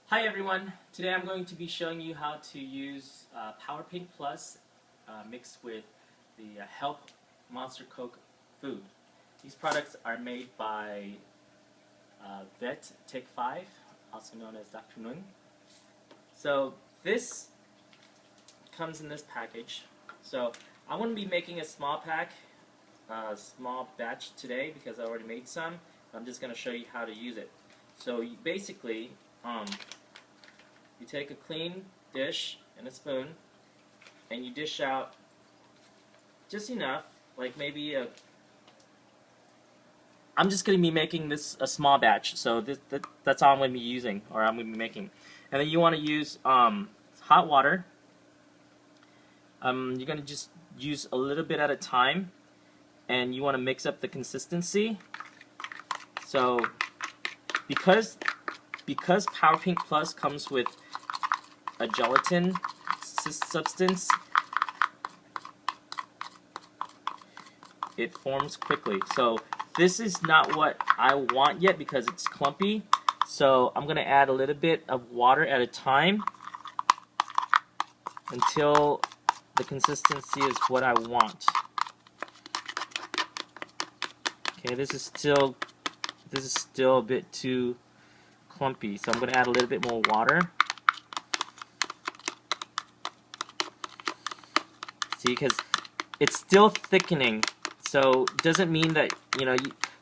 Hi everyone, today I'm going to be showing you how to use PowerPink Plus mixed with the Help Monster Coke food. These products are made by Vet Take 5, also known as Dr. Nguyen. So this comes in this package. So I'm going to be making a small small batch today because I already made some. I'm just going to show you how to use it. So basically, you take a clean dish and a spoon, and you dish out just enough, like maybe a. I'm just going to be making this a small batch, so that's all I'm going to be using, or I'm going to be making. And then you want to use hot water. You're going to just use a little bit at a time, and you want to mix up the consistency. So because PowerPink Plus comes with a gelatin substance, it forms quickly. So this is not what I want yet because it's clumpy. So I'm going to add a little bit of water at a time until the consistency is what I want. Okay, this is still a bit too clumpy, so I'm going to add a little bit more water. See, because it's still thickening, so it doesn't mean that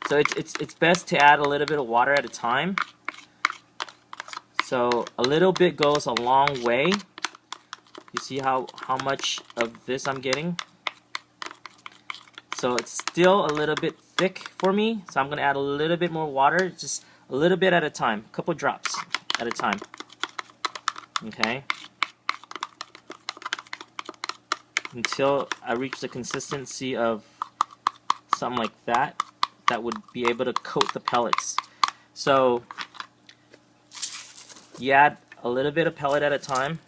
so it's best to add a little bit of water at a time. So a little bit goes a long way. You see how much of this I'm getting? So it's still a little bit thick for me, so I'm going to add a little bit more water, just a little bit at a time, a couple drops at a time. Okay? Until I reach the consistency of something like that would be able to coat the pellets. So you add a little bit of pellet at a time.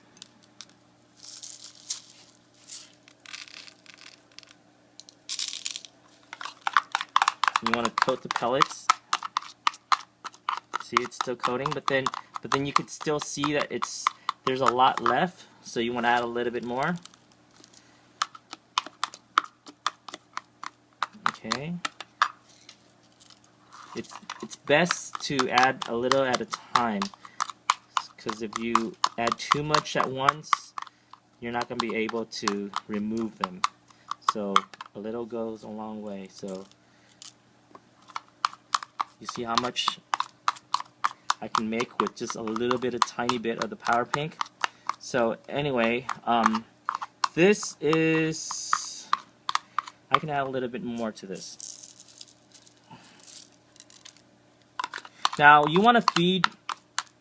You want to coat the pellets. See, it's still coating, but then you could still see that there's a lot left, so you want to add a little bit more. Okay. It's best to add a little at a time, because if you add too much at once, you're not going to be able to remove them. So a little goes a long way. So you see how much I can make with just a little bit, a tiny bit of the PowerPink. So anyway, this is, I can add a little bit more to this. Now you want to feed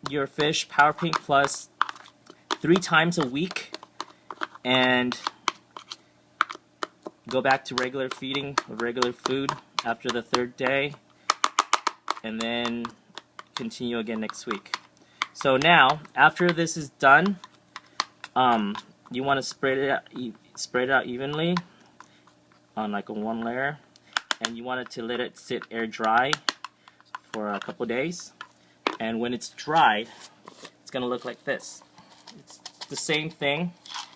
your fish PowerPink Plus 3 times a week, and go back to regular feeding, regular food after the 3rd day, and then continue again next week. So now, after this is done, you want to spread it out evenly on like a one layer, and you want it to let it sit air dry for a couple days. And when it's dried, it's gonna look like this. It's the same thing,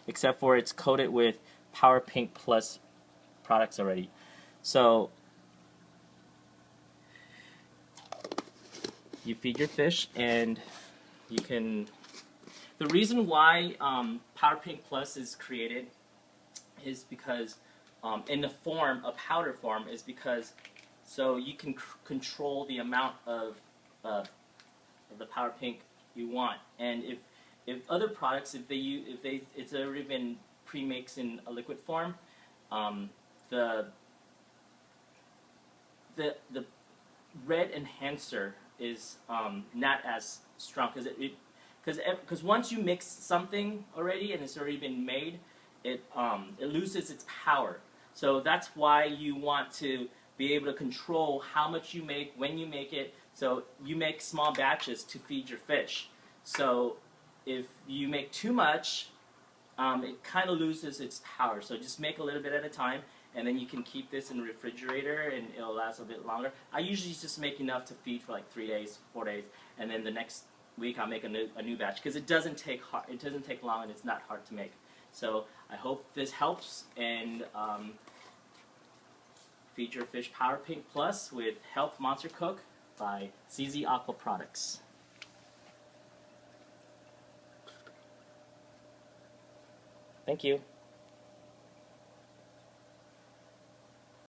except for it's coated with PowerPink Plus products already. So you feed your fish, and you can. The reason why PowerPink Plus is created is because in the form, a powder form, is because so you can control the amount of the PowerPink you want. And if other products, it's already been pre-mixed in a liquid form, the red enhancer is not as strong, because once you mix something already and it's already been made, it loses its power. So that's why you want to be able to control how much you make, when you make it. So you make small batches to feed your fish. So if you make too much, it kind of loses its power. So just make a little bit at a time, and then you can keep this in the refrigerator and it'll last a bit longer. I usually just make enough to feed for like 3 days, 4 days, and then the next week I'll make a new batch because it doesn't take long and it's not hard to make. So I hope this helps, and feed your fish Power Pink Plus with Health Monster Coke by CZ Aqua Products. Thank you.